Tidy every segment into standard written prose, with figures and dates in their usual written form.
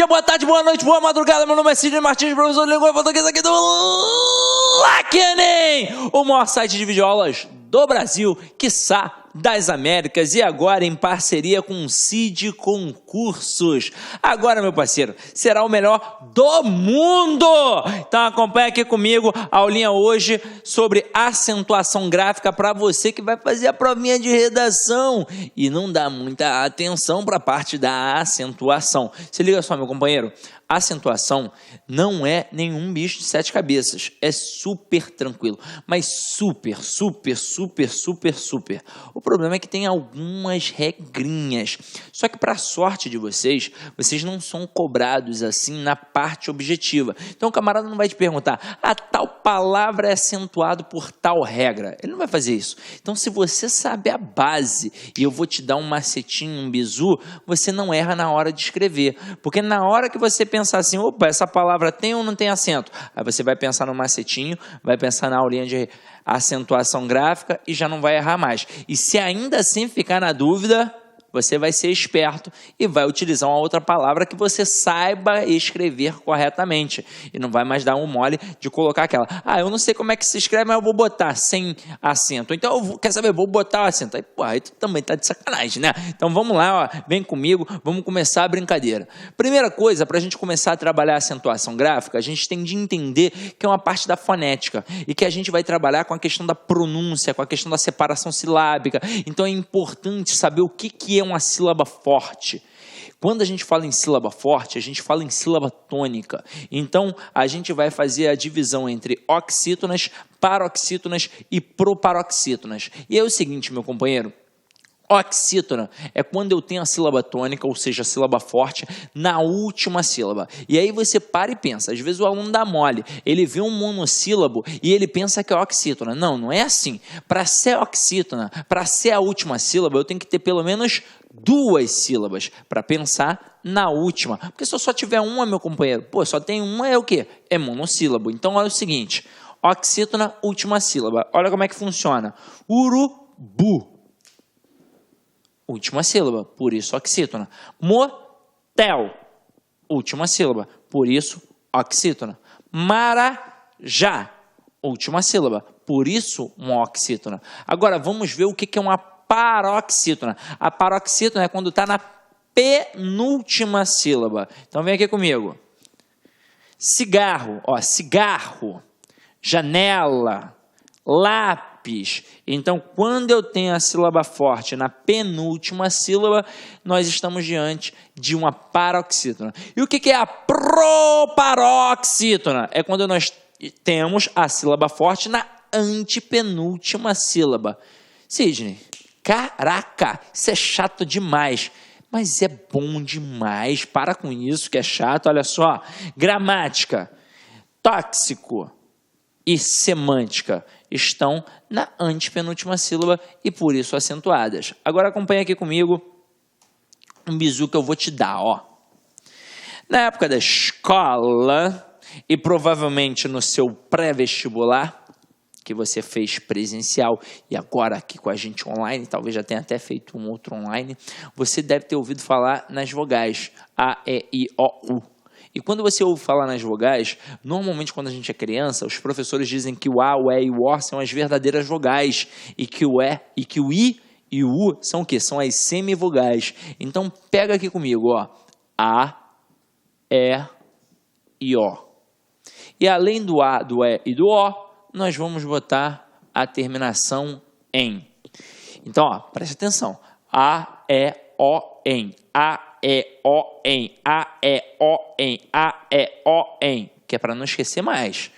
boa tarde, boa noite, boa madrugada. Meu nome é Sidney Martins, professor de língua portuguesa aqui do LACENEM, o maior site de videoaulas do Brasil, quiçá das Américas, e agora em parceria com o CID Concursos. Agora, meu parceiro, será o melhor do mundo! Então acompanha aqui comigo a aulinha hoje sobre acentuação gráfica para você que vai fazer a provinha de redação e não dá muita atenção para a parte da acentuação. Se liga só, meu companheiro, acentuação não é nenhum bicho de 7 cabeças, é super tranquilo, mas super. O problema é que tem algumas regrinhas, só que para sorte de vocês não são cobrados assim na parte objetiva. Então o camarada não vai te perguntar, tal palavra é acentuado por tal regra, ele não vai fazer isso. Então se você sabe a base e eu vou te dar um macetinho, um bizu, você não erra na hora de escrever, porque na hora que você pensar assim, opa, essa palavra tem ou não tem acento? Aí você vai pensar no macetinho, vai pensar na aulinha de acentuação gráfica e já não vai errar mais. E se ainda assim ficar na dúvida, você vai ser esperto e vai utilizar uma outra palavra que você saiba escrever corretamente. E não vai mais dar um mole de colocar aquela. Eu não sei como é que se escreve, mas eu vou botar sem acento. Então, quer saber? Vou botar o acento. Aí tu também tá de sacanagem, né? Então vamos lá, ó, vem comigo, vamos começar a brincadeira. Primeira coisa, para a gente começar a trabalhar a acentuação gráfica, a gente tem de entender que é uma parte da fonética e que a gente vai trabalhar com a questão da pronúncia, com a questão da separação silábica. Então é importante saber o que é uma sílaba forte. Quando a gente fala em sílaba forte, a gente fala em sílaba tônica. Então, a gente vai fazer a divisão entre oxítonas, paroxítonas e proparoxítonas. E é o seguinte, meu companheiro, oxítona é quando eu tenho a sílaba tônica, ou seja, a sílaba forte, na última sílaba. E aí você para e pensa, às vezes o aluno dá mole, ele vê um monossílabo e ele pensa que é oxítona. Não, não é assim. Para ser oxítona, para ser a última sílaba, eu tenho que ter pelo menos 2 sílabas para pensar na última. Porque se eu só tiver uma, meu companheiro, só tem uma, é o quê? É monossílabo. Então, olha o seguinte, oxítona, última sílaba. Olha como é que funciona. Urubu. Última sílaba, por isso oxítona. Motel, última sílaba, por isso oxítona. Marajá, última sílaba, por isso uma oxítona. Agora vamos ver o que é uma paroxítona. A paroxítona é quando está na penúltima sílaba. Então vem aqui comigo. Cigarro, cigarro, janela, lápis. Então, quando eu tenho a sílaba forte na penúltima sílaba, nós estamos diante de uma paroxítona. E o que é a proparoxítona? É quando nós temos a sílaba forte na antepenúltima sílaba. Sidney, caraca, isso é chato demais. Mas é bom demais. Para com isso que é chato. Olha só, gramática, tóxico e semântica estão na antepenúltima sílaba e por isso acentuadas. Agora acompanha aqui comigo um bizu que eu vou te dar, ó. Na época da escola e provavelmente no seu pré-vestibular, que você fez presencial e agora aqui com a gente online, talvez já tenha até feito um outro online, você deve ter ouvido falar nas vogais A, E, I, O, U. E quando você ouve falar nas vogais, normalmente quando a gente é criança, os professores dizem que o A, o E e o O são as verdadeiras vogais e que o E e que o I e o U são o quê? São as semivogais. Então pega aqui comigo, ó. A, E, I, O. E além do A, do E e do O, nós vamos botar a terminação em. Então, ó, preste atenção. A, E, O, em. A, E, O, em. A, E, O, em. A, E, O, em. Que é para não esquecer mais.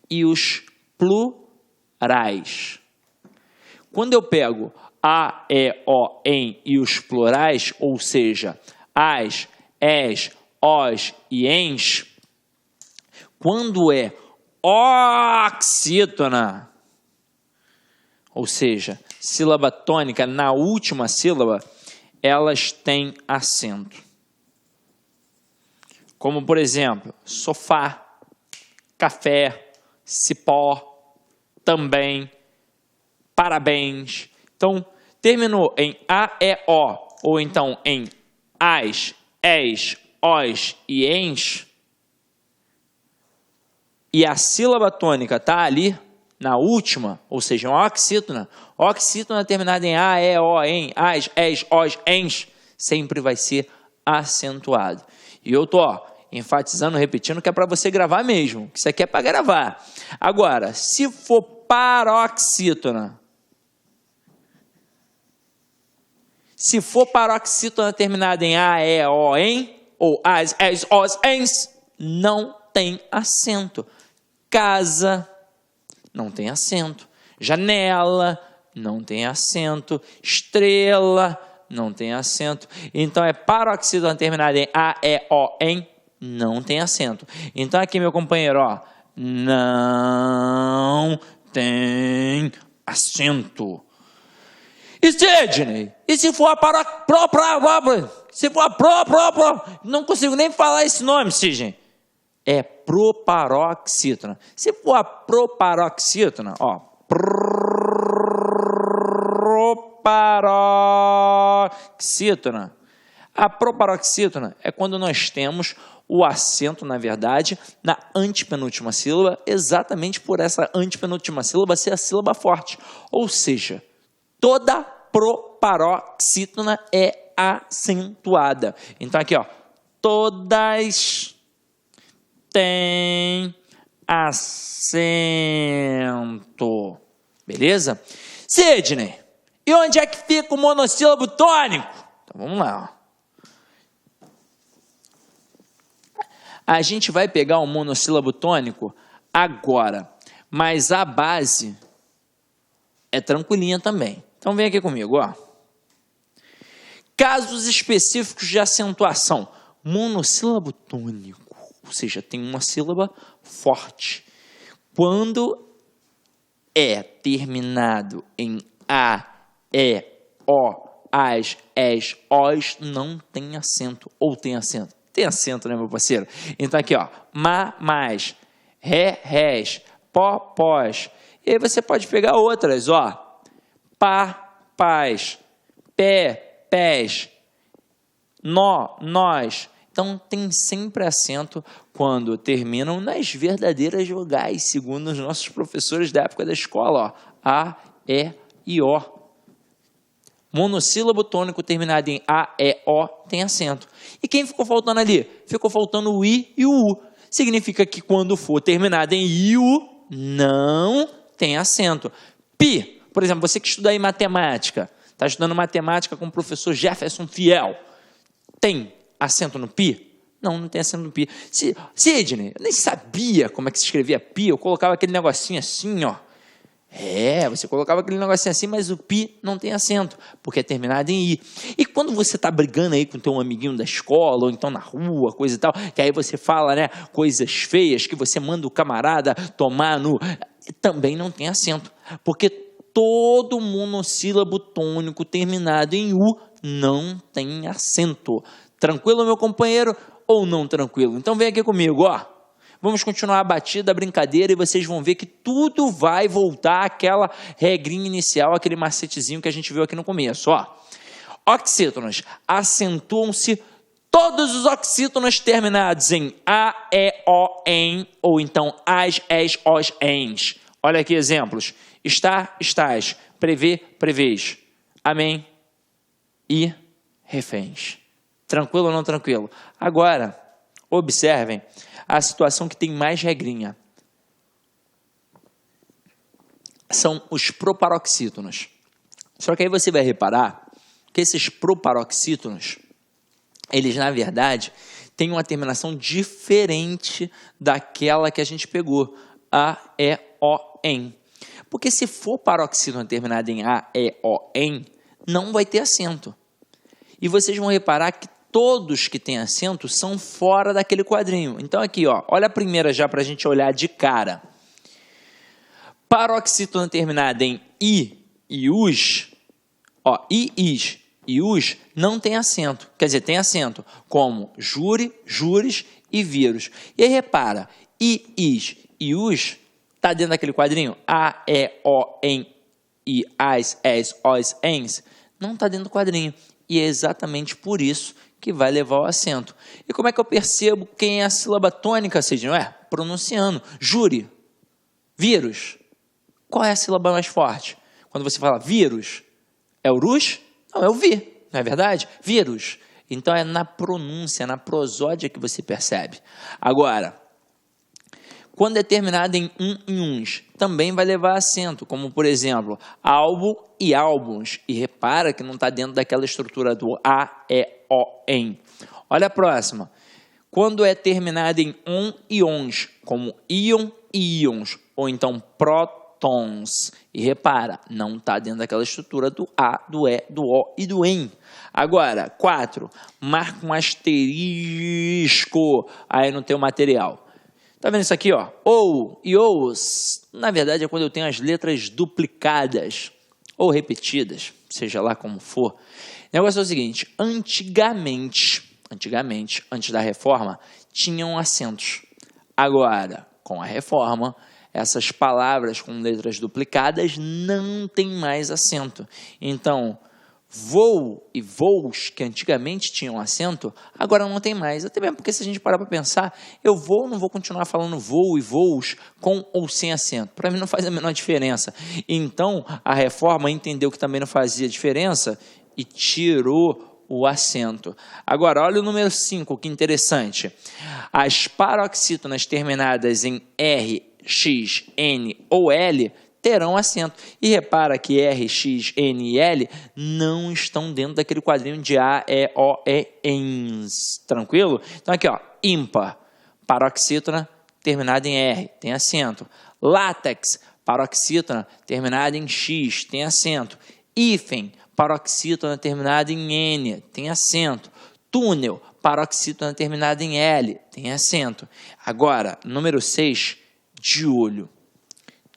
E os plurais. Quando eu pego A, E, O, em e os plurais, ou seja, as, es, os e ens, quando é oxítona, ou seja, sílaba tônica na última sílaba, elas têm acento. Como, por exemplo, sofá, café, cipó, também, parabéns. Então, terminou em A, E, O, ou então em as, es, os e ens, e a sílaba tônica está ali na última, ou seja, uma oxítona, oxítona terminada em a, e, o, em, as, es, os, ens, sempre vai ser acentuado. E eu tô enfatizando, repetindo, que é para você gravar mesmo, que isso aqui é para gravar. Agora, se for paroxítona, terminada em a, e, o, em, ou as, es, os, ens, não tem acento. Casa, não tem acento. Janela, não tem acento. Estrela, não tem acento. Então, é paroxítona terminada em a, e, o, em, não tem acento. Então, aqui, meu companheiro, ó, não tem acento. E Sidney? E se for a não consigo nem falar esse nome, Sidney. É proparoxítona. Se for a proparoxítona, ó, proparoxítona. A proparoxítona é quando nós temos o acento, na verdade, na antepenúltima sílaba, exatamente por essa antepenúltima sílaba ser a sílaba forte. Ou seja, toda proparoxítona é acentuada. Então, aqui, ó, todas têm acento. Beleza? Sidney, e onde é que fica o monossílabo tônico? Então, vamos lá, ó. A gente vai pegar o monossílabo tônico agora, mas a base é tranquilinha também. Então vem aqui comigo, ó. Casos específicos de acentuação. Monossílabo tônico, ou seja, tem uma sílaba forte. Quando é terminado em a, e, o, as, es, os, não tem acento. Ou tem acento? Tem acento, né, meu parceiro? Então aqui, ó, mais, res, pós. E aí você pode pegar outras, ó, paz, pés, nós. Então tem sempre acento quando terminam nas verdadeiras vogais, segundo os nossos professores da época da escola, ó, a, e e o. Monossílabo tônico terminado em a, e, o tem acento. E quem ficou faltando ali? Ficou faltando o i e o u. Significa que quando for terminado em i, u, não tem acento. Pi, por exemplo, você que estuda aí matemática, está estudando matemática com o professor Jefferson Fiel, tem acento no pi? Não, não tem acento no pi. Sidney, eu nem sabia como é que se escrevia pi, eu colocava aquele negocinho assim, ó. Você colocava aquele negocinho assim, mas o pi não tem acento, porque é terminado em i. E quando você está brigando aí com o teu amiguinho da escola, ou então na rua, coisa e tal, que aí você fala, né, coisas feias, que você manda o camarada tomar no... Também não tem acento, porque todo monossílabo tônico terminado em u não tem acento. Tranquilo, meu companheiro, ou não tranquilo? Então vem aqui comigo, ó. Vamos continuar a batida, a brincadeira, e vocês vão ver que tudo vai voltar àquela regrinha inicial, aquele macetezinho que a gente viu aqui no começo, ó. Oxítonos. Acentuam-se todos os oxítonos terminados em a, e, o, em, ou então as, es, os, ens. Olha aqui exemplos. Está, estás. Prevê, prevês. Amém. E reféns. Tranquilo ou não tranquilo? Agora, observem a situação que tem mais regrinha. São os proparoxítonos. Só que aí você vai reparar que esses proparoxítonos, eles na verdade têm uma terminação diferente daquela que a gente pegou. A, e, o, em. Porque se for paroxítono terminado em a, e, o, em, não vai ter acento. E vocês vão reparar que todos que têm acento são fora daquele quadrinho. Então aqui, ó, olha a primeira já para a gente olhar de cara. Paroxítona terminada em i e us, ó, i, is e us não tem acento. Quer dizer, tem acento, como jure, jures e vírus. E aí repara, i, is e us está dentro daquele quadrinho? A, e, o, em, i, as, es, os, ens. Não está dentro do quadrinho. E é exatamente por isso que vai levar o acento. E como é que eu percebo quem é a sílaba tônica, Sidney? Pronunciando. Júri. Vírus. Qual é a sílaba mais forte? Quando você fala vírus, é o rus? Não, é o vi. Não é verdade? Vírus. Então é na pronúncia, na prosódia que você percebe. Agora, quando é terminado em e uns, também vai levar acento, como por exemplo, álbum e álbuns. E repara que não está dentro daquela estrutura do A, E, O, em. Olha a próxima. Quando é terminado em on e ons, como íon e íons, ou então prótons. E repara, não está dentro daquela estrutura do A, do E, do O e do em. Agora, 4. Marca um asterisco aí no teu material. Tá vendo isso aqui, ó? Ou e os, na verdade é quando eu tenho as letras duplicadas ou repetidas, seja lá como for. O negócio é o seguinte, antigamente, antes da reforma, tinham acentos. Agora, com a reforma, essas palavras com letras duplicadas não tem mais acento. Então, voo e voos, que antigamente tinham acento, agora não tem mais. Até mesmo porque se a gente parar para pensar, eu vou, não vou continuar falando voo e voos com ou sem acento. Para mim não faz a menor diferença. Então, a reforma entendeu que também não fazia diferença e tirou o acento. Agora, olha o número 5, que interessante. As paroxítonas terminadas em R, X, N ou L terão acento. E repara que R, X, N e L não estão dentro daquele quadrinho de A, E, O, E, ENS. Tranquilo? Então aqui, ó, ímpar, paroxítona terminada em R, tem acento. Látex, paroxítona terminada em X, tem acento. Hífen, paroxítona terminada em N, tem acento. Túnel, paroxítona terminada em L, tem acento. Agora, número 6, de olho.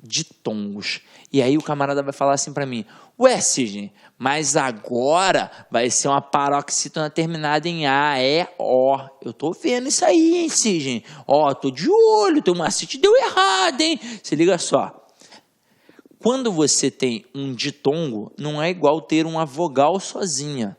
Ditongos. E aí o camarada vai falar assim para mim, ué, Sidney, mas agora vai ser uma paroxítona terminada em A, E, O. Eu tô vendo isso aí, hein, Sidney? Ó, tô de olho, teu macete deu errado, hein? Se liga só. Quando você tem um ditongo, não é igual ter uma vogal sozinha.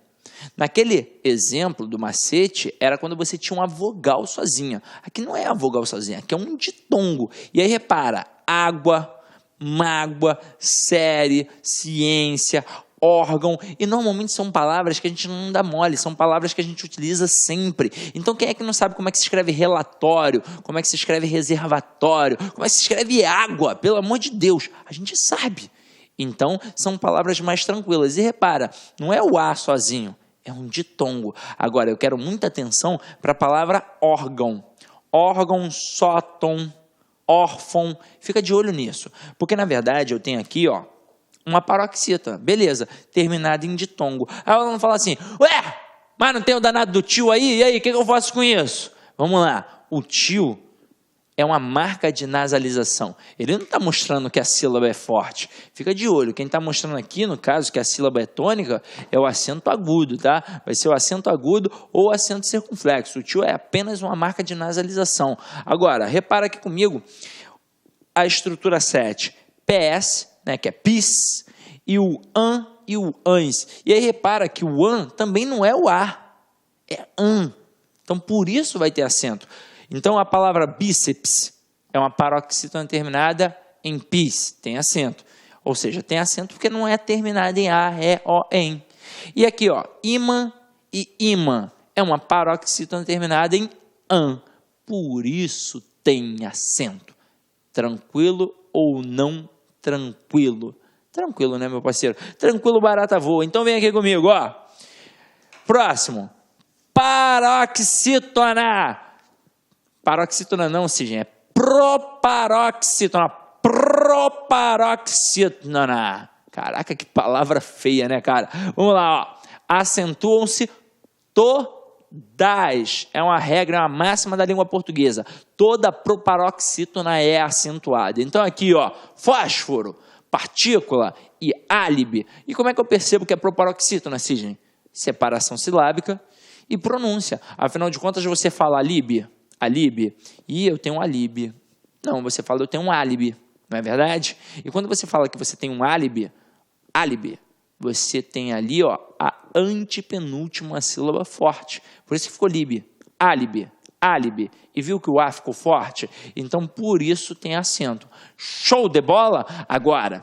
Naquele exemplo do macete, era quando você tinha uma vogal sozinha. Aqui não é a vogal sozinha, aqui é um ditongo. E aí repara, água, mágoa, série, ciência, órgão. E normalmente são palavras que a gente não dá mole, são palavras que a gente utiliza sempre. Então quem é que não sabe como é que se escreve relatório, como é que se escreve reservatório, como é que se escreve água? Pelo amor de Deus, a gente sabe. Então são palavras mais tranquilas. E repara, não é o A sozinho. É um ditongo. Agora, eu quero muita atenção para a palavra órgão. Órgão, sóton, órfão. Fica de olho nisso. Porque, na verdade, eu tenho aqui, ó, uma paroxítona. Beleza, terminada em ditongo. Aí ela não fala assim, ué, mas não tem o danado do tio aí? E aí, o que eu faço com isso? Vamos lá. O tio é uma marca de nasalização. Ele não está mostrando que a sílaba é forte. Fica de olho. Quem está mostrando aqui, no caso, que a sílaba é tônica, é o acento agudo, tá? Vai ser o acento agudo ou o acento circunflexo. O tio é apenas uma marca de nasalização. Agora, repara aqui comigo a estrutura 7. PS, né, que é PIS, e o AN e o ANS. E aí repara que o AN também não é o A, é AN. Então, por isso vai ter acento. Então, a palavra bíceps é uma paroxítona terminada em pis, tem acento. Ou seja, tem acento porque não é terminada em A, E, O, em. E aqui, ó, imã e imã é uma paroxítona terminada em an. Por isso tem acento. Tranquilo ou não tranquilo? Tranquilo, né, meu parceiro? Tranquilo, barata voa. Então, vem aqui comigo, ó. Próximo. Paroxítona. Paroxítona não, Sidney, é proparoxítona. Proparoxítona. Caraca, que palavra feia, né, cara? Vamos lá, ó. Acentuam-se todas. É uma regra, é uma máxima da língua portuguesa. Toda proparoxítona é acentuada. Então aqui, ó, fósforo, partícula e álibi. E como é que eu percebo que é proparoxítona, Sidney? Separação silábica e pronúncia. Afinal de contas, você fala alibi. Alibi, e eu tenho um alibi. Não, você fala eu tenho um álibi, não é verdade? E quando você fala que você tem um álibi, você tem ali, ó, a antepenúltima sílaba forte. Por isso que ficou líbi. Álibi, álibi. E viu que o A ficou forte? Então, por isso tem acento. Show de bola? Agora,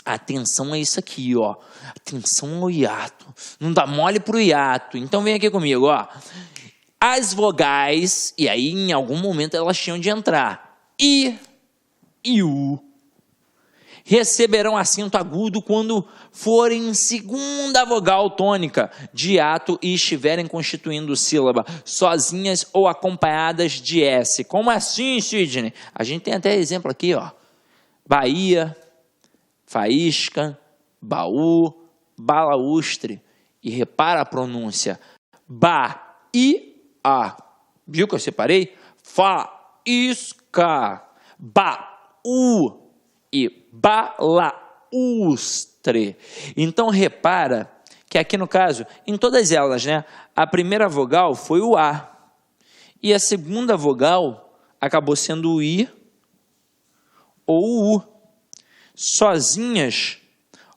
atenção a isso aqui, ó. Atenção ao hiato. Não dá mole pro hiato. Então, vem aqui comigo, ó. As vogais, e aí em algum momento elas tinham de entrar. I e U receberão acento agudo quando forem segunda vogal tônica de hiato e estiverem constituindo sílaba sozinhas ou acompanhadas de S. Como assim, Sidney? A gente tem até exemplo aqui, ó. Bahia, faísca, baú, balaústre. E repara a pronúncia. Ba e a. Viu que eu separei? Faísca, baú e balaústre. Então, repara que aqui no caso, em todas elas, né? A primeira vogal foi o A. E a segunda vogal acabou sendo o I ou o U. Sozinhas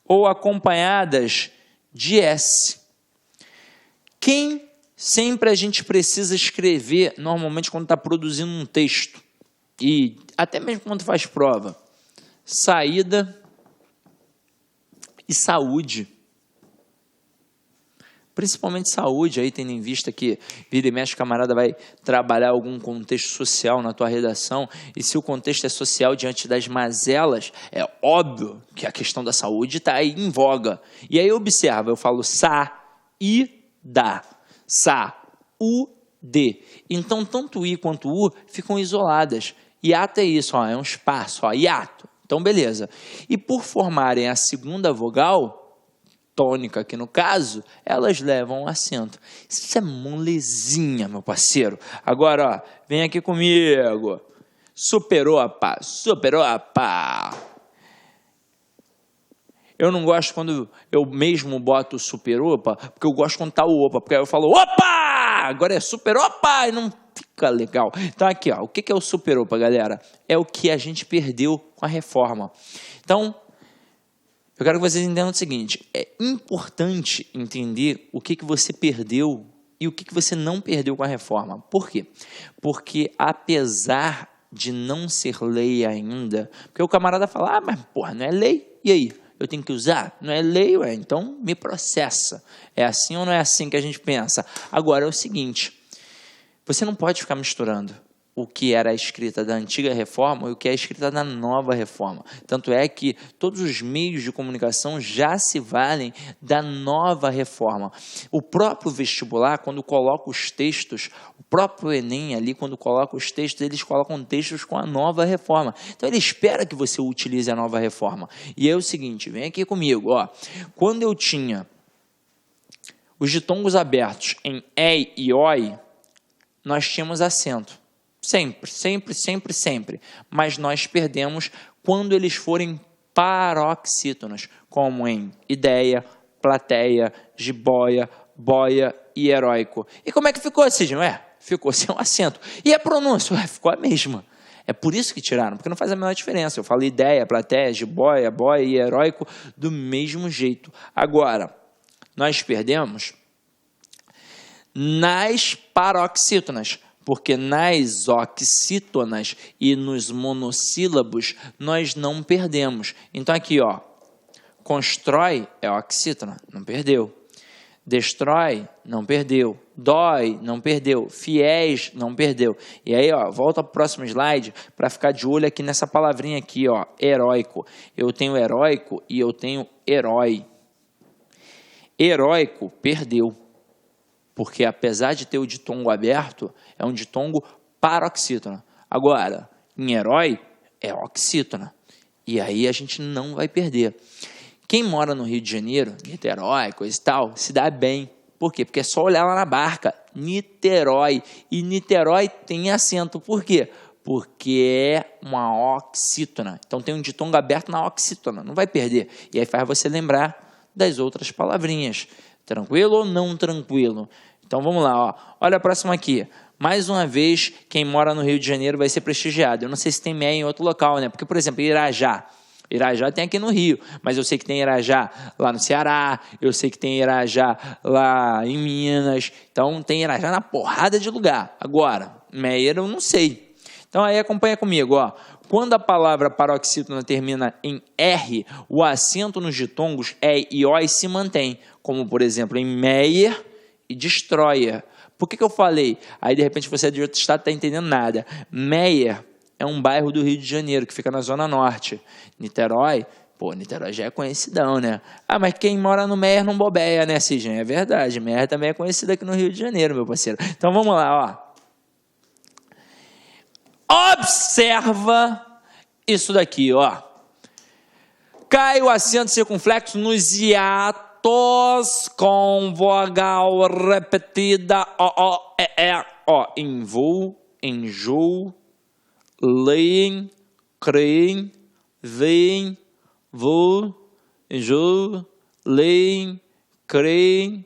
ou acompanhadas de S. Quem sempre a gente precisa escrever, normalmente quando está produzindo um texto, e até mesmo quando faz prova, saída e saúde. Principalmente saúde, aí tendo em vista que vira e mexe, o camarada vai trabalhar algum contexto social na tua redação, e se o contexto é social diante das mazelas, é óbvio que a questão da saúde está aí em voga. E aí observa, eu falo sa-i-da, sa-u-d. Então, tanto I quanto U ficam isoladas. Hiato é isso, ó, é um espaço, ó, hiato. Então, beleza. E por formarem a segunda vogal, tônica aqui no caso, elas levam acento. Isso é molezinha, meu parceiro. Agora, ó, vem aqui comigo. Superopa, superopa. Eu não gosto quando eu mesmo boto superopa, porque eu gosto quando tá o opa, porque aí eu falo, opa! Agora é superopa! E não fica legal. Então aqui, ó, o que é o superopa, galera? É o que a gente perdeu com a reforma. Então, eu quero que vocês entendam o seguinte, é importante entender o que você perdeu e o que você não perdeu com a reforma. Por quê? Porque apesar de não ser lei ainda, porque o camarada fala, mas porra, não é lei, e aí? Eu tenho que usar? Não é lei, ué, então me processa. É assim ou não é assim que a gente pensa? Agora é o seguinte, você não pode ficar misturando o que era a escrita da antiga reforma e o que é a escrita da nova reforma. Tanto é que todos os meios de comunicação já se valem da nova reforma. O próprio vestibular, quando coloca os textos, o próprio Enem ali, quando coloca os textos, eles colocam textos com a nova reforma. Então ele espera que você utilize a nova reforma. E é o seguinte, vem aqui comigo, ó. Quando eu tinha os ditongos abertos em E e OI, nós tínhamos acento. Sempre, sempre, sempre, sempre. Mas nós perdemos quando eles forem paroxítonos, como em ideia, plateia, jiboia, boia e heróico. E como é que ficou, Sidney? Ficou sem um acento. E a pronúncia? Ficou a mesma. É por isso que tiraram, porque não faz a menor diferença. Eu falo ideia, plateia, jiboia, boia e heróico do mesmo jeito. Agora, nós perdemos nas paroxítonas, porque nas oxítonas e nos monossílabos nós não perdemos. Então aqui, ó, constrói é oxítona, não perdeu. Destrói, não perdeu. Dói, não perdeu. Fiéis, não perdeu. E aí, ó, volta para o próximo slide para ficar de olho aqui nessa palavrinha aqui, ó, heróico. Eu tenho heróico e eu tenho herói. Heróico, perdeu. Porque apesar de ter o ditongo aberto, é um ditongo paroxítona. Agora, em herói, é oxítona. E aí a gente não vai perder. Quem mora no Rio de Janeiro, Niterói, coisa e tal, se dá bem. Por quê? Porque é só olhar lá na barca. Niterói. E Niterói tem acento. Por quê? Porque é uma oxítona. Então tem um ditongo aberto na oxítona. Não vai perder. E aí faz você lembrar das outras palavrinhas. Tranquilo ou não tranquilo? Então vamos lá, ó. Olha a próxima aqui. Mais uma vez, quem mora no Rio de Janeiro vai ser prestigiado. Eu não sei se tem MEI em outro local, né? Porque, por exemplo, Irajá. Irajá tem aqui no Rio, mas eu sei que tem Irajá lá no Ceará, eu sei que tem Irajá lá em Minas, então tem Irajá na porrada de lugar. Agora, Meyer eu não sei. Então aí acompanha comigo, ó. Quando a palavra paroxítona termina em R, o acento nos ditongos E e O se mantém, como por exemplo em Meyer e Destroyer. Por que eu falei? Aí de repente você é de outro estado e não está entendendo nada. Meyer é um bairro do Rio de Janeiro, que fica na Zona Norte. Niterói, Niterói já é conhecidão, né? Ah, mas quem mora no Meyer não bobeia, né, Cisgen? É verdade, Meyer também é conhecido aqui no Rio de Janeiro, meu parceiro. Então vamos lá, ó. Observa isso daqui, ó. Cai o acento circunflexo nos hiatos com vogal repetida, ó. Envoo, enjoo, leem, creem, veem, vou, enjoo, leem, creem,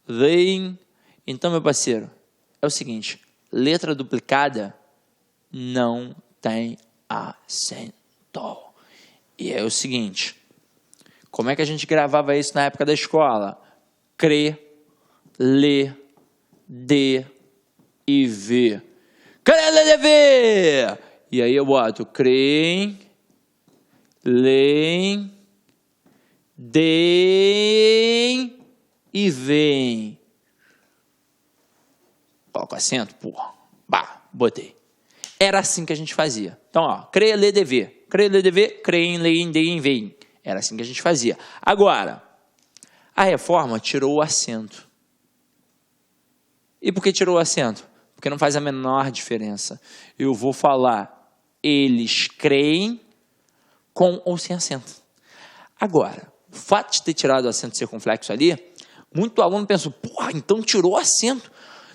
veem. Então, meu parceiro, é o seguinte, letra duplicada não tem acento. E é o seguinte, como é que a gente gravava isso na época da escola? Cre, lê, dê e vê. Cre, lê, dê, vê. E aí eu boto creem, leem, deem e veem. Coloca acento, porra. Bah, botei. Era assim que a gente fazia. Então, ó, cre, lê, dê, vê. Cre, lê, dê, vê, creem, leem, deem, veem. Era assim que a gente fazia. Agora, a reforma tirou o acento. E por que tirou o acento? Porque não faz a menor diferença. Eu vou falar eles creem com ou sem acento. Agora, o fato de ter tirado o acento circunflexo ali, muito aluno pensou, porra, então tirou o acento.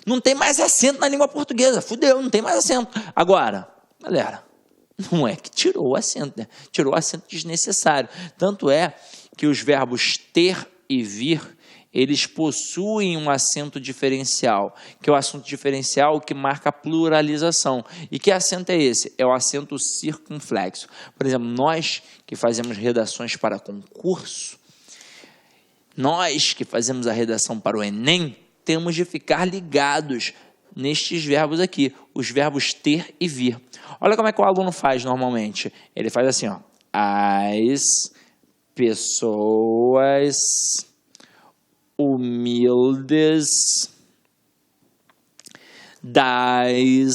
Não tem mais acento na língua portuguesa. Fudeu, não tem mais acento. Agora, galera, não é que tirou o acento, né? Tirou o acento desnecessário. Tanto é que os verbos ter e vir, eles possuem um acento diferencial, que é o acento diferencial que marca a pluralização. E que acento é esse? É o acento circunflexo. Por exemplo, nós que fazemos redações para concurso, nós que fazemos a redação para o Enem, temos de ficar ligados nestes verbos aqui, os verbos ter e vir. Olha como é que o aluno faz normalmente. Ele faz assim, ó. As pessoas humildes das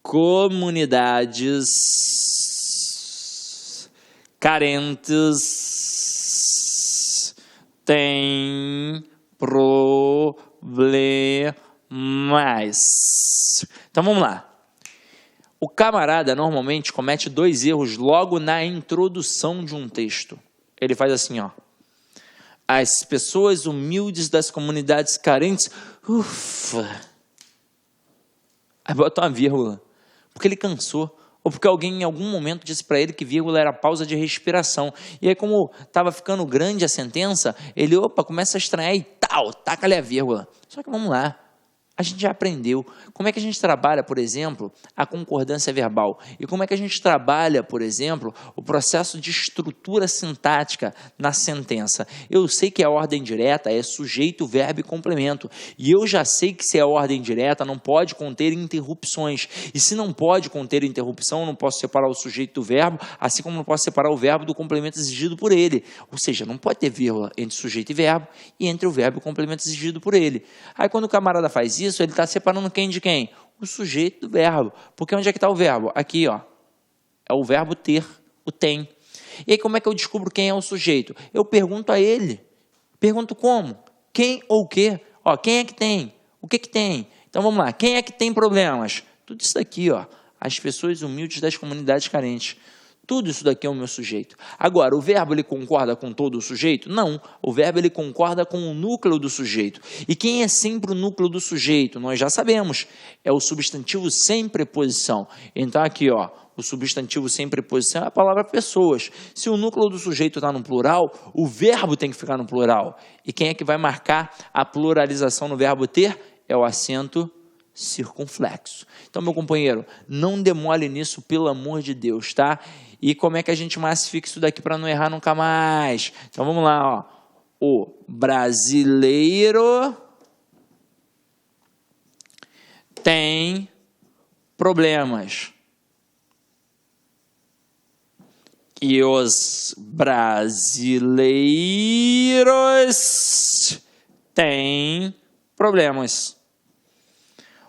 comunidades carentes têm problemas. Então vamos lá. O camarada normalmente comete 2 erros logo na introdução de um texto. Ele faz assim, ó. As pessoas humildes das comunidades carentes, ufa. Aí bota uma vírgula, porque ele cansou. Ou porque alguém em algum momento disse para ele que vírgula era pausa de respiração. E aí, como estava ficando grande a sentença, ele, começa a estranhar e tal, taca-lhe a vírgula. Só que vamos lá, a gente já aprendeu como é que a gente trabalha, por exemplo, a concordância verbal. E como é que a gente trabalha, por exemplo, o processo de estrutura sintática na sentença. Eu sei que a ordem direta é sujeito, verbo e complemento. E eu já sei que se é ordem direta não pode conter interrupções. E se não pode conter interrupção, eu não posso separar o sujeito do verbo, assim como não posso separar o verbo do complemento exigido por ele. Ou seja, não pode ter vírgula entre sujeito e verbo e entre o verbo e o complemento exigido por ele. Aí quando o camarada faz isso, ele está separando quem de quem? O sujeito do verbo. Porque onde é que está o verbo? Aqui, ó. É o verbo ter, o tem. E aí como é que eu descubro quem é o sujeito? Eu pergunto a ele. Pergunto como? Quem ou o quê? Ó, quem é que tem? O que que tem? Então vamos lá. Quem é que tem problemas? Tudo isso daqui, ó. As pessoas humildes das comunidades carentes. Tudo isso daqui é o meu sujeito. Agora, o verbo ele concorda com todo o sujeito? Não. O verbo ele concorda com o núcleo do sujeito. E quem é sempre o núcleo do sujeito? Nós já sabemos. É o substantivo sem preposição. Então aqui, ó, o substantivo sem preposição é a palavra pessoas. Se o núcleo do sujeito está no plural, o verbo tem que ficar no plural. E quem é que vai marcar a pluralização no verbo ter? É o acento circunflexo. Então, meu companheiro, não demole nisso, pelo amor de Deus, tá? E como é que a gente massifica isso daqui para não errar nunca mais? Então, vamos lá, ó. O brasileiro tem problemas. E os brasileiros têm problemas.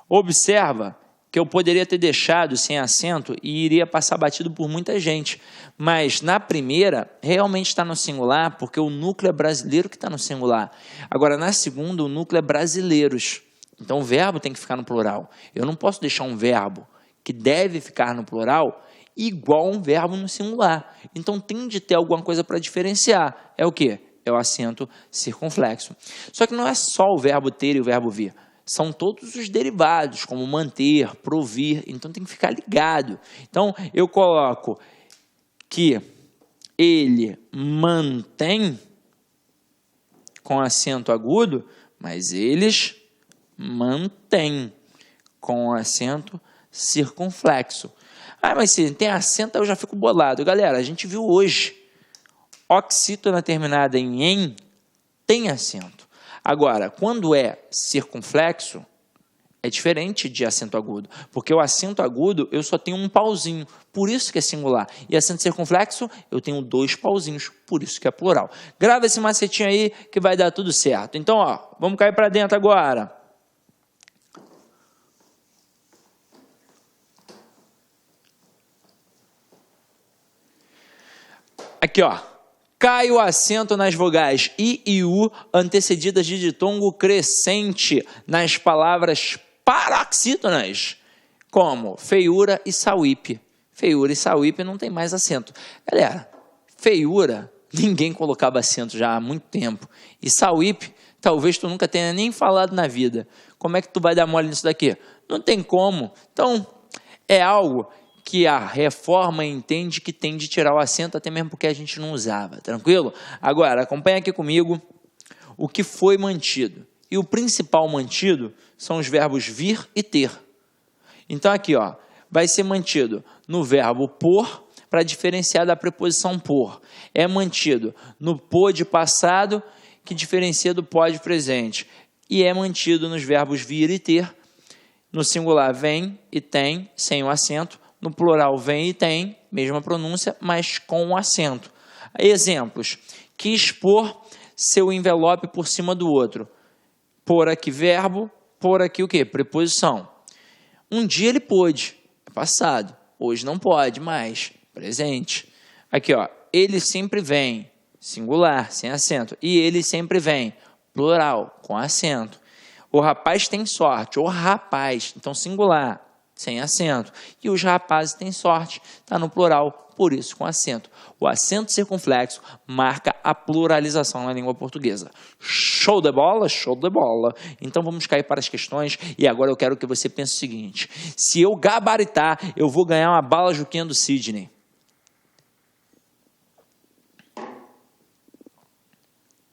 Observa que eu poderia ter deixado sem acento e iria passar batido por muita gente. Mas na primeira, realmente está no singular, porque o núcleo é brasileiro que está no singular. Agora, na segunda, o núcleo é brasileiros. Então, o verbo tem que ficar no plural. Eu não posso deixar um verbo que deve ficar no plural igual a um verbo no singular. Então, tem de ter alguma coisa para diferenciar. É o quê? É o acento circunflexo. Só que não é só o verbo ter e o verbo vir. São todos os derivados, como manter, provir. Então, tem que ficar ligado. Então, eu coloco que ele mantém com acento agudo, mas eles mantêm com acento circunflexo. Ah, mas se tem acento, eu já fico bolado. Galera, a gente viu hoje, oxítona terminada em "em" tem acento. Agora, quando é circunflexo, é diferente de acento agudo, porque o acento agudo eu só tenho um pauzinho, por isso que é singular. E acento circunflexo eu tenho 2 pauzinhos, por isso que é plural. Grava esse macetinho aí que vai dar tudo certo. Então, ó, vamos cair para dentro agora. Aqui, ó. Cai o acento nas vogais I e U, antecedidas de ditongo crescente nas palavras paroxítonas, como feiura e sauípe. Feiura e sauípe não tem mais acento. Galera, feiura, ninguém colocava acento já há muito tempo. E sauípe, talvez tu nunca tenha nem falado na vida. Como é que tu vai dar mole nisso daqui? Não tem como. Então, é algo que a reforma entende que tem de tirar o acento, até mesmo porque a gente não usava, tranquilo? Agora, acompanha aqui comigo o que foi mantido. E o principal mantido são os verbos vir e ter. Então aqui, ó, vai ser mantido no verbo por, para diferenciar da preposição por. É mantido no pode passado, que diferencia do pode presente. E é mantido nos verbos vir e ter. No singular vem e tem, sem o acento. No plural vem e tem, mesma pronúncia, mas com o acento. Exemplos. Quis pôr seu envelope por cima do outro. Pôr aqui verbo, pôr aqui o quê? Preposição. Um dia ele pôde, é passado. Hoje não pode mais, presente. Aqui, ó, ele sempre vem, singular, sem acento. E ele sempre vem, plural, com acento. O rapaz tem sorte, o rapaz, então singular, sem acento. E os rapazes têm sorte, está no plural, por isso com acento. O acento circunflexo marca a pluralização na língua portuguesa. Show de bola? Show de bola. Então vamos cair para as questões e agora eu quero que você pense o seguinte. Se eu gabaritar, eu vou ganhar uma bala Juquinha do Sidney.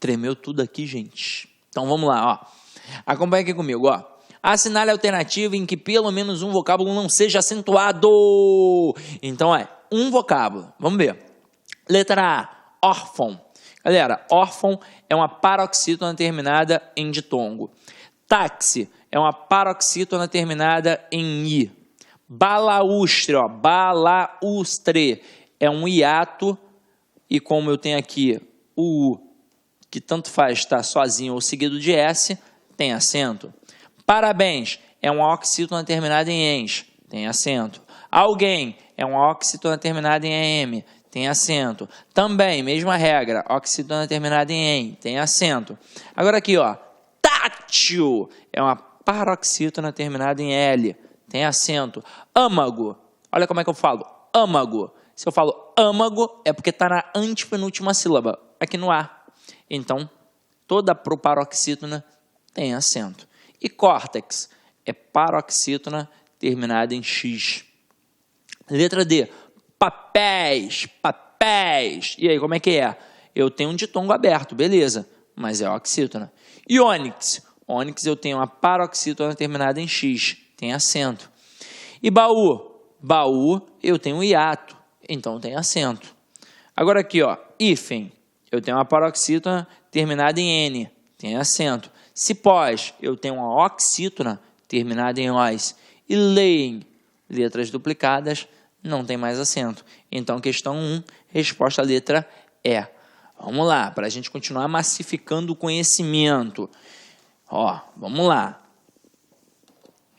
Tremeu tudo aqui, gente. Então vamos lá, ó. Acompanha aqui comigo, ó. Assinale a alternativa em que pelo menos um vocábulo não seja acentuado. Então é um vocábulo. Vamos ver. Letra A, órfão. Galera, órfão é uma paroxítona terminada em ditongo. Táxi é uma paroxítona terminada em i. Balaustre, ó, balaustre é um hiato e como eu tenho aqui o U, que tanto faz estar sozinho ou seguido de S, tem acento. Parabéns é uma oxítona terminada em ens, tem acento. Alguém é uma oxítona terminada em em, tem acento. Também, mesma regra, oxítona terminada em em, tem acento. Agora aqui, ó, tátil é uma paroxítona terminada em l, tem acento. Âmago, olha como é que eu falo, âmago. Se eu falo âmago, é porque está na antepenúltima sílaba, aqui no A. Então, toda proparoxítona tem acento. E córtex é paroxítona terminada em x. Letra D, papéis, papéis. E aí, como é que é? Eu tenho um ditongo aberto, beleza, mas é oxítona. Iônix, ônix eu tenho uma paroxítona terminada em X, tem acento. E baú? Baú eu tenho um hiato, então tem acento. Agora aqui, ó, hífen, eu tenho uma paroxítona terminada em N, tem acento. Cipós, eu tenho uma oxítona terminada em OS. E leem, letras duplicadas, não tem mais acento. Então, questão 1, resposta à letra E. Vamos lá, para a gente continuar massificando o conhecimento. Ó, vamos lá.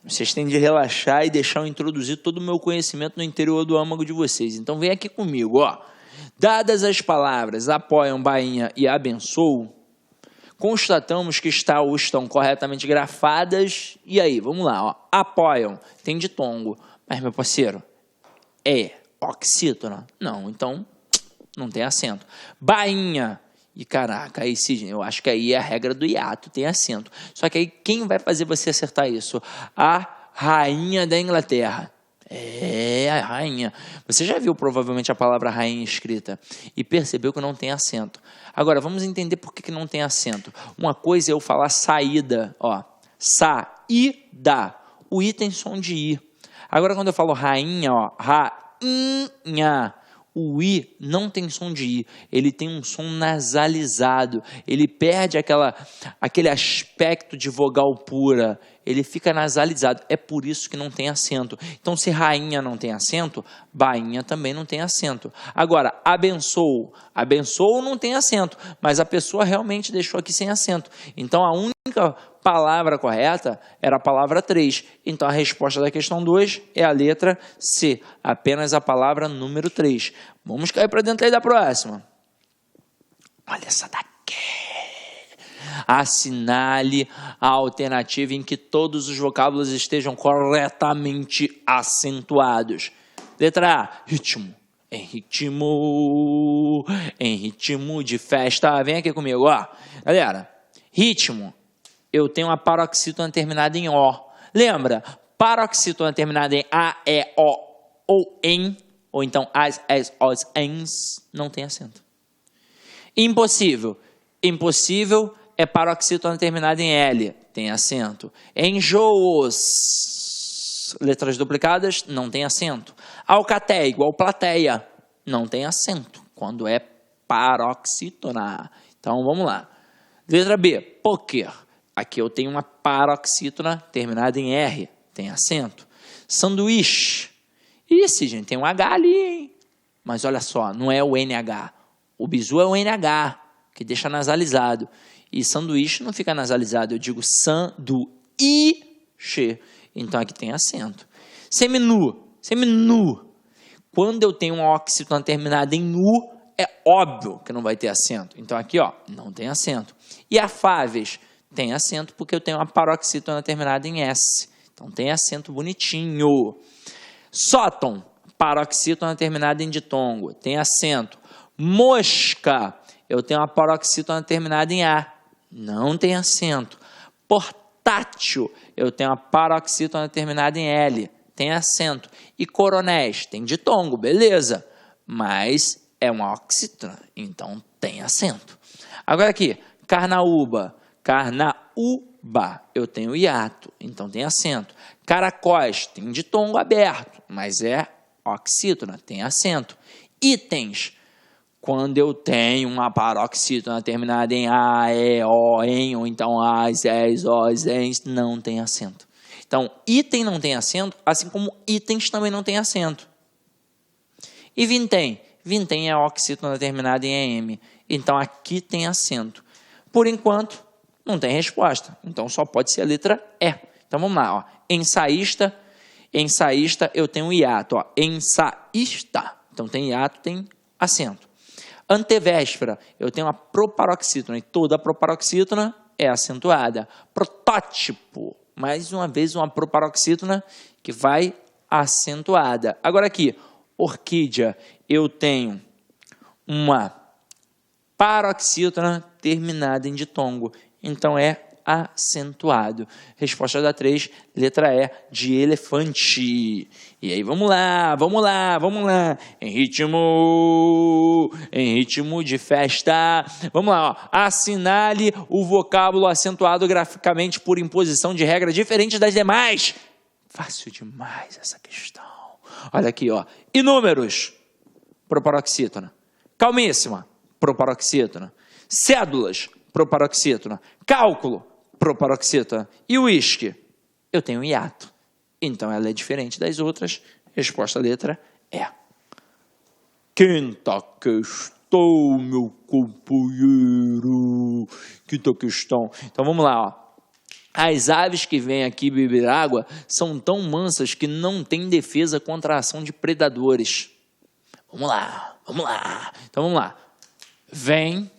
Vocês têm de relaxar e deixar eu introduzir todo o meu conhecimento no interior do âmago de vocês. Então, vem aqui comigo, ó. Dadas as palavras apoiam, bainha e abençoo, constatamos que estão corretamente grafadas. E aí, vamos lá, ó. Apoiam, tem ditongo. Mas, meu parceiro, é oxítona? Não, então não tem acento. Bainha. E caraca, aí sim, eu acho que aí é a regra do hiato, tem acento. Só que aí quem vai fazer você acertar isso? A rainha da Inglaterra. É, a rainha. Você já viu provavelmente a palavra rainha escrita e percebeu que não tem acento. Agora, vamos entender por que não tem acento. Uma coisa é eu falar saída, ó. Saída. O I tem som de I. Agora, quando eu falo rainha, ó, rainha, o I não tem som de I, ele tem um som nasalizado, ele perde aquele aspecto de vogal pura, ele fica nasalizado, é por isso que não tem acento. Então, se rainha não tem acento, bainha também não tem acento. Agora, abençoo não tem acento, mas a pessoa realmente deixou aqui sem acento. Então, a única palavra correta era a palavra 3. Então, a resposta da questão 2 é a letra C, apenas a palavra número 3. Vamos cair para dentro aí da próxima. Olha essa daqui. Assinale a alternativa em que todos os vocábulos estejam corretamente acentuados. Letra A, ritmo. Em ritmo de festa. Vem aqui comigo, ó. Galera, ritmo. Eu tenho uma paroxítona terminada em O. Lembra? Paroxítona terminada em A, E, O ou em, ou então as, os, ens, não tem acento. Impossível. Impossível é paroxítona terminada em L, tem acento. Enjoos, letras duplicadas, não tem acento. Alcatéia, igual plateia, não tem acento, quando é paroxítona. Então, vamos lá. Letra B, poker. Aqui eu tenho uma paroxítona terminada em R, tem acento. Sanduíche. Esse, gente, tem um H ali, hein? Mas olha só, não é o NH. O bizu é o NH, que deixa nasalizado. E sanduíche não fica nasalizado, eu digo sanduíche. Então aqui tem acento. Seminu. Seminu. Quando eu tenho uma oxítona terminada em U, é óbvio que não vai ter acento. Então aqui, ó, não tem acento. E afáveis. Tem acento porque eu tenho uma paroxítona terminada em S. Então tem acento bonitinho. Sóton, paroxítona terminada em ditongo, tem acento. Mosca, eu tenho uma paroxítona terminada em A, não tem acento. Portátil, eu tenho uma paroxítona terminada em L, tem acento. E coronéis, tem ditongo, beleza, mas é uma oxítona, então tem acento. Agora aqui, carnaúba. Carnaúba, eu tenho hiato, então tem acento. Caracóis, tem ditongo aberto, mas é oxítona, tem acento. Itens, quando eu tenho uma paroxítona terminada em A, E, O, em, ou então as, es, os, ens, não tem acento. Então, item não tem acento, assim como itens também não tem acento. E vintém? Vintém é oxítona terminada em EM, então aqui tem acento. Por enquanto, não tem resposta, então só pode ser a letra E. Então vamos lá, ó. Ensaísta, ensaísta eu tenho hiato, ó. Ensaísta, então tem hiato, tem acento. Antevéspera, eu tenho uma proparoxítona e toda proparoxítona é acentuada. Protótipo, mais uma vez uma proparoxítona que vai acentuada. Agora aqui, orquídea, eu tenho uma paroxítona terminada em ditongo. Então é acentuado. Resposta da 3, letra E, de elefante. E aí, vamos lá. Em ritmo de festa. Vamos lá, ó. Assinale o vocábulo acentuado graficamente por imposição de regra diferente das demais. Fácil demais essa questão. Olha aqui, ó. Inúmeros, proparoxítona. Calmíssima, proparoxítona. Cédulas, proparoxítona. Cálculo, proparoxítona. E uísque? Eu tenho um hiato. Então ela é diferente das outras. Resposta letra E. Quinta questão, meu companheiro. Quinta questão. Então vamos lá, ó. As aves que vêm aqui beber água são tão mansas que não têm defesa contra a ação de predadores. Vamos lá. Então vamos lá. Vem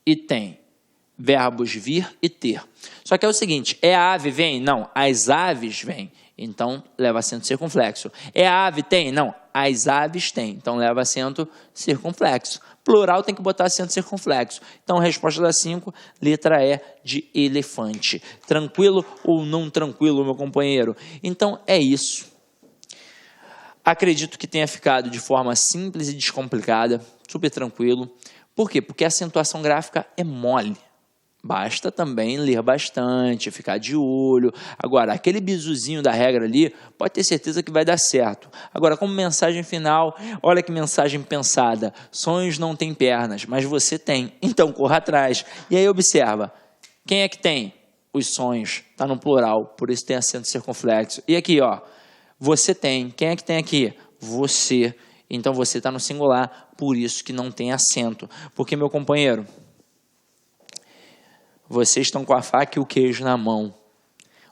e tem. Verbos vir e ter. Só que é o seguinte, é a ave vem? Não, as aves vêm. Então leva acento circunflexo. É a ave tem? Não, as aves têm. Então leva acento circunflexo. Plural tem que botar acento circunflexo. Então, resposta da 5, letra E, de elefante. Tranquilo ou não tranquilo, meu companheiro? Então, é isso. Acredito que tenha ficado de forma simples e descomplicada, super tranquilo. Por quê? Porque a acentuação gráfica é mole. Basta também ler bastante, ficar de olho. Agora, aquele bizuzinho da regra ali, pode ter certeza que vai dar certo. Agora, como mensagem final, olha que mensagem pensada. Sonhos não têm pernas, mas você tem. Então, corra atrás. E aí, observa. Quem é que tem? Os sonhos. Está no plural, por isso tem acento circunflexo. E aqui, ó. Você tem. Quem é que tem aqui? Você. Então, você está no singular, por isso que não tem acento. Porque, meu companheiro, vocês estão com a faca e o queijo na mão.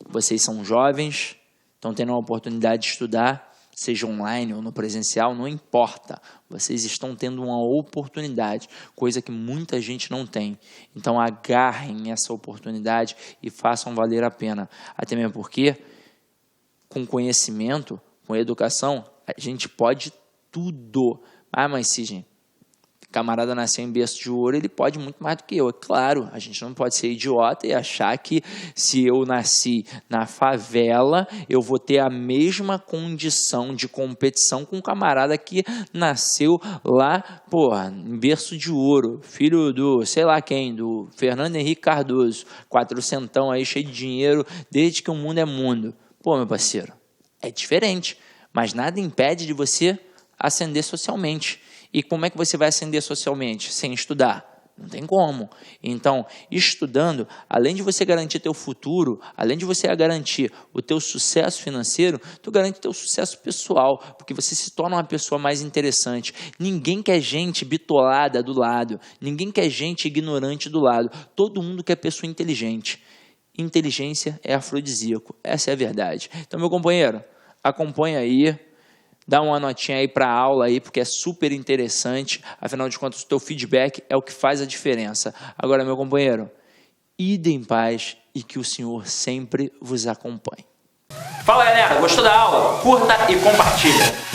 Vocês são jovens, estão tendo uma oportunidade de estudar, seja online ou no presencial, não importa. Vocês estão tendo uma oportunidade, coisa que muita gente não tem. Então agarrem essa oportunidade e façam valer a pena. Até mesmo porque, com conhecimento, com educação, a gente pode tudo. Ah, mas Sidney, camarada nasceu em berço de ouro, ele pode muito mais do que eu. É claro, a gente não pode ser idiota e achar que se eu nasci na favela, eu vou ter a mesma condição de competição com um camarada que nasceu lá, porra, em berço de ouro, filho do, sei lá quem, do Fernando Henrique Cardoso, 400 aí, cheio de dinheiro, desde que o mundo é mundo. Pô, meu parceiro, é diferente, mas nada impede de você ascender socialmente. E como é que você vai ascender socialmente? Sem estudar. Não tem como. Então, estudando, além de você garantir teu futuro, além de você garantir o teu sucesso financeiro, tu garante teu sucesso pessoal, porque você se torna uma pessoa mais interessante. Ninguém quer gente bitolada do lado. Ninguém quer gente ignorante do lado. Todo mundo quer pessoa inteligente. Inteligência é afrodisíaco. Essa é a verdade. Então, meu companheiro, acompanha aí. Dá uma notinha aí para a aula aí, porque é super interessante. Afinal de contas, o teu feedback é o que faz a diferença. Agora, meu companheiro, ide em paz e que o Senhor sempre vos acompanhe. Fala, galera. Gostou da aula? Curta e compartilha.